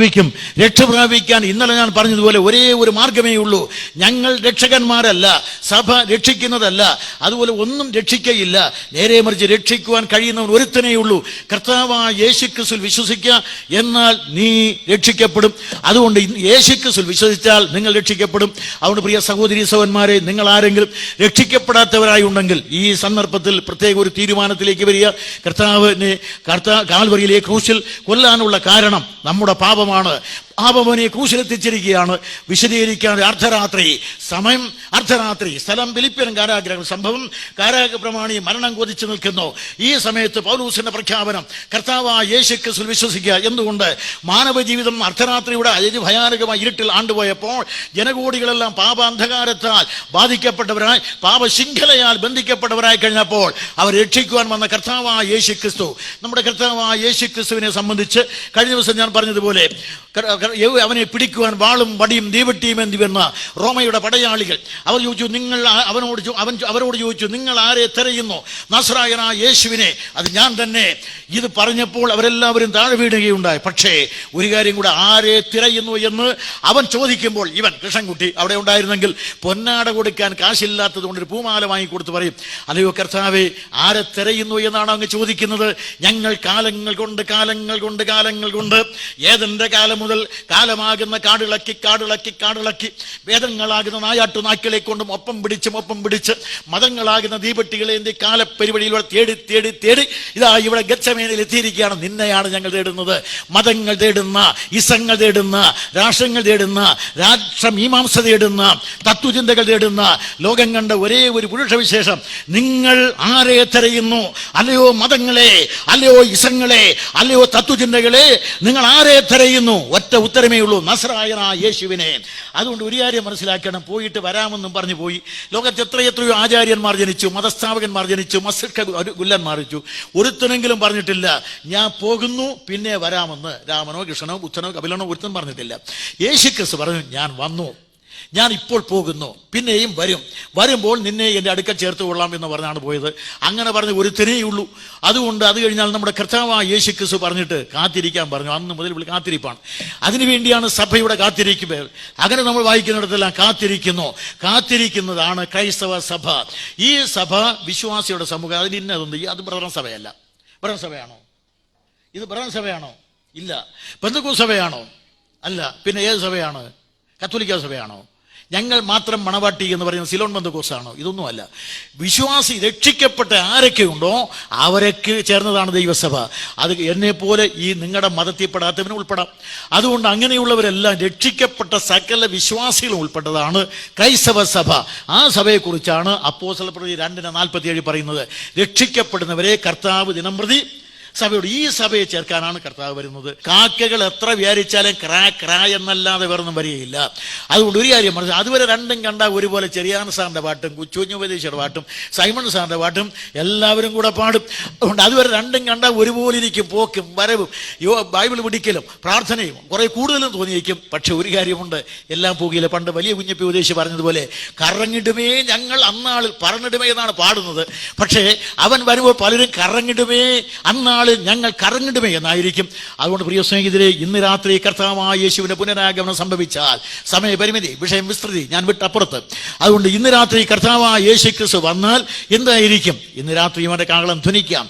പ്രാപിക്കും. രക്ഷ പ്രാപിക്കാൻ ഇന്നലെ ഞാൻ പറഞ്ഞതുപോലെ ഒരേ ഒരു മാർഗമേ ഉള്ളൂ. ഞങ്ങൾ രക്ഷകന്മാരല്ല, സഭ രക്ഷിക്കുന്നതല്ല, അതുപോലെ ഒന്നും രക്ഷിക്കയില്ല. നേരെ മറിച്ച് രക്ഷിക്കുവാൻ കഴിയുന്നവൻ ഒരുത്തനേ ഉള്ളൂ, കർത്താവായ യേശുക്രിസ്തുവിൽ വിശ്വസിക്കുക, എന്നാൽ നീ രക്ഷിക്കപ്പെടും. അതുകൊണ്ട് യേശുക്രിസ്തുവിൽ വിശ്വസിച്ചാൽ നിങ്ങൾ രക്ഷിക്കപ്പെടും. അതുകൊണ്ട് പ്രിയ സഹോദരി സഹോദരന്മാരെ, നിങ്ങൾ ആരെങ്കിലും രക്ഷിക്കപ്പെടാത്തവരായി ഉണ്ടെങ്കിൽ ഈ സന്ദർഭത്തിൽ പ്രത്യേക ഒരു തീരുമാനത്തിലേക്ക് വരിക. കർത്താവിനെ കാൽവരിയിലെ ക്രൂശിൽ കൊല്ലാനുള്ള കാരണം നമ്മുടെ പാപമാണ്. പാപമനെ ക്രൂശിലെത്തിച്ചിരിക്കുകയാണ്. വിശദീകരിക്കാൻ അർദ്ധരാത്രി സ്ഥലം ഫിലിപ്പിയൻ കാരാഗ്രഹം, സംഭവം കാരാഗ്രഹപ്രമാണി മരണം കൊതിച്ചു നിൽക്കുന്നു. ഈ സമയത്ത് പൗലോസിന്റെ പ്രഖ്യാപനം, കർത്താവായ യേശുക്രിസ്തുവിൽ വിശ്വസിക്കുക. എന്തുകൊണ്ട്? മാനവ ജീവിതം അർദ്ധരാത്രിയുടെ അതിഭയാനകമായ ഇരുട്ടിൽ ആണ്ടുപോയപ്പോൾ ജനകോടികളെല്ലാം പാപാന്ധകാരത്താൽ ബാധിക്കപ്പെട്ടവരായി, പാപശൃംഖലയാൽ ബന്ധിക്കപ്പെട്ടവരായി കഴിഞ്ഞപ്പോൾ അവർ രക്ഷിക്കുവാൻ വന്ന കർത്താവായ യേശുക്രിസ്തു, നമ്മുടെ കർത്താവായ യേശുക്രിസ്തുവിനെ സംബന്ധിച്ച് കഴിഞ്ഞ ദിവസം ഞാൻ പറഞ്ഞതുപോലെ അവനെ പിടിക്കുവാൻ വാളും വടിയും തീവെട്ടിയും എന്തി വന്ന റോമയുടെ പടയാളികൾ അവർ ചോദിച്ചു, അവരോട് ചോദിച്ചു, നിങ്ങൾ ആരെ തിരയുന്നു? നസ്രായനായ യേശുവിനെ. അത് ഞാൻ തന്നെ. ഇത് പറഞ്ഞപ്പോൾ അവരെല്ലാവരും താഴെ വീഴുകയുണ്ടായി. പക്ഷേ ഒരു കാര്യം കൂടെ, ആരെ തിരയുന്നു എന്ന് അവൻ ചോദിക്കുമ്പോൾ ഇവൻ കൃഷ്ണൻകുട്ടി അവിടെ ഉണ്ടായിരുന്നെങ്കിൽ പൊന്നാട കൊടുക്കാൻ കാശില്ലാത്തത് കൊണ്ട് ഒരു പൂമാല വാങ്ങിക്കൊടുത്ത് പറയും, അല്ലയോ കർത്താവേ, ആരെ തിരയുന്നു എന്നാണ് അങ്ങ് ചോദിക്കുന്നത്. ഞങ്ങൾ കാലങ്ങൾ കൊണ്ട് ഏതെന്റെ കാലം മുതൽ കാലമാകുന്ന കാടിളക്കി വേദങ്ങളാകുന്ന നായാട്ടുനായ്ക്കളെ കൊണ്ടും ഒപ്പം പിടിച്ച് മതങ്ങളാകുന്ന ദീപട്ടികളെ കാലപ്പെരുവഴിയിലൂടെ തേടി ഇതാ ഇവിടെ ഗത്സമേനയിൽ എത്തിയിരിക്കുകയാണ്. നിന്നെയാണ് ഞങ്ങൾ തേടുന്നത്. മതങ്ങൾ തേടുന്ന, ഇസങ്ങൾ തേടുന്ന, രാഷ്ട്രങ്ങൾ തേടുന്ന, രാഷ്ട്രമീമാംസ തേടുന്ന, തത്വചിന്തകൾ തേടുന്ന ലോകം കണ്ട ഒരേ ഒരു പുരുഷവിശേഷം, നിങ്ങൾ ആരെ തിരയുന്നു? അല്ലയോ മതങ്ങളെ, അല്ലയോ ഇസങ്ങളെ, അല്ലയോ തത്വചിന്തകളെ, നിങ്ങൾ ആരെ തിരയുന്നു? ഒറ്റ ഉത്തരമേ ഉള്ളൂ, നസ്രായനായ യേശുവിനെ. അതുകൊണ്ട് ഒരു കാര്യം മനസ്സിലാക്കണം, പോയിട്ട് വരാമെന്നും പറഞ്ഞു പോയി. ലോകത്ത് എത്രയോ ആചാര്യന്മാർ ജനിച്ചു, മതസ്ഥാപകന്മാർ ജനിച്ചു, മസ്ജിദ് ഗുല്ലന്മാർ ജനിച്ചു. ഒരുത്തനെങ്കിലും പറഞ്ഞിട്ടില്ല ഞാൻ പോകുന്നു പിന്നെ വരാമെന്ന്. രാമനോ കൃഷ്ണനോ ബുദ്ധനോ കപിലനോ ഒരുത്തനും പറഞ്ഞിട്ടില്ല. യേശുക്രിസ്തു പറഞ്ഞു, ഞാൻ വന്നു, ഞാൻ ഇപ്പോൾ പോകുന്നു, പിന്നെയും വരുമ്പോൾ നിന്നെ എൻ്റെ അടുക്കൽ ചേർത്ത് കൊള്ളാം എന്ന് പറഞ്ഞാണ് പോയത്. അങ്ങനെ പറഞ്ഞ് ഒരുത്തനേ ഉള്ളൂ. അതുകൊണ്ട് അത് കഴിഞ്ഞാൽ നമ്മുടെ കർത്താവായ യേശുക്രിസ്തു പറഞ്ഞിട്ട് കാത്തിരിക്കാൻ പറഞ്ഞു. അന്ന് മുതൽ കാത്തിരിപ്പാണ്. അതിനുവേണ്ടിയാണ് സഭയുടെ കാത്തിരിക്കുക. അങ്ങനെ നമ്മൾ വായിക്കുന്നിടത്തെല്ലാം കാത്തിരിക്കുന്നതാണ് ക്രൈസ്തവ സഭ. ഈ സഭ വിശ്വാസിയുടെ സമൂഹം. അതിന് ഇന്നതൊന്നും അത് ബ്രദറൻ സഭയല്ല. ബ്രദറൻ സഭയാണോ ഇത്? ബ്രദറൻ സഭയാണോ? ഇല്ല. പെന്തക്കോസ്ത് സഭയാണോ? അല്ല. പിന്നെ ഏത് സഭയാണ്? കത്തോലിക്ക സഭയാണോ? ഞങ്ങൾ മാത്രം മണവാട്ടി എന്ന് പറയുന്ന സിലോൺ പെന്തക്കോസ്താണോ? ഇതൊന്നുമല്ല. വിശ്വാസി രക്ഷിക്കപ്പെട്ട ആരൊക്കെ ഉണ്ടോ അവരൊക്കെ ചേർന്നതാണ് ദൈവസഭ. അത് എന്നെ പോലെ ഈ നിങ്ങളുടെ മതത്തിൽപ്പെടാത്തവനും ഉൾപ്പെടാം. അതുകൊണ്ട് അങ്ങനെയുള്ളവരെല്ലാം രക്ഷിക്കപ്പെട്ട സകല വിശ്വാസികളും ഉൾപ്പെട്ടതാണ് ക്രൈസ്തവ സഭ. ആ സഭയെക്കുറിച്ചാണ് അപ്പോസ്തലപ്രവൃത്തി 2:47 പറയുന്നത്. രക്ഷിക്കപ്പെടുന്നവരെ കർത്താവ് ദിനംപ്രതി സഭയോട്, ഈ സഭയെ ചേർക്കാനാണ് കർത്താവ് വരുന്നത്. കാക്കകൾ എത്ര വിചാരിച്ചാലും ക്രാ എന്നല്ലാതെ വേറൊന്നും വരികയില്ല. അതുകൊണ്ട് ഒരു കാര്യം പറഞ്ഞു, അതുവരെ രണ്ടും കണ്ട ഒരുപോലെ ചെറിയാൻ സാറിന്റെ പാട്ടും കുഞ്ഞുപദേശിയുടെ പാട്ടും സൈമൺ സാറിന്റെ പാട്ടും എല്ലാവരും കൂടെ പാടും. അതുകൊണ്ട് അതുവരെ രണ്ടും കണ്ട ഒരുപോലെ ഇരിക്കും. പോക്കും വരവും ബൈബിൾ പിടിക്കലും പ്രാർത്ഥനയും കുറെ കൂടുതലും തോന്നിയിരിക്കും. പക്ഷെ ഒരു കാര്യമുണ്ട്, എല്ലാം പോകില്ല. പണ്ട് വലിയ കുഞ്ഞപ്പി ഉപദേശി പറഞ്ഞതുപോലെ, കറങ്ങിടുമേ ഞങ്ങൾ അന്നാളിൽ പറഞ്ഞിടുമേ എന്നാണ് പാടുന്നത്. പക്ഷേ അവൻ വരുമ്പോൾ പലരും കറങ്ങിടുമേ അന്നാൾ ഞങ്ങൾ കറങ്ങിടുമേ എന്നായിരിക്കും. അതുകൊണ്ട് പ്രിയ സ്നേഹിതരെ, ഇന്ന് രാത്രി കർത്താവായ യേശുവിന്റെ പുനരാഗമനം സംഭവിച്ചാൽ, സമയപരിമിതി, വിഷയം വിസ്തൃതി ഞാൻ വിട്ടപ്പുറത്ത്. അതുകൊണ്ട് ഇന്ന് രാത്രി കർത്താവായ യേശുക്രിസ്തു വന്നാൽ എന്തായിരിക്കും? ഇന്ന് രാത്രി അവന്റെ കാഹളം ധ്വനിക്കാം.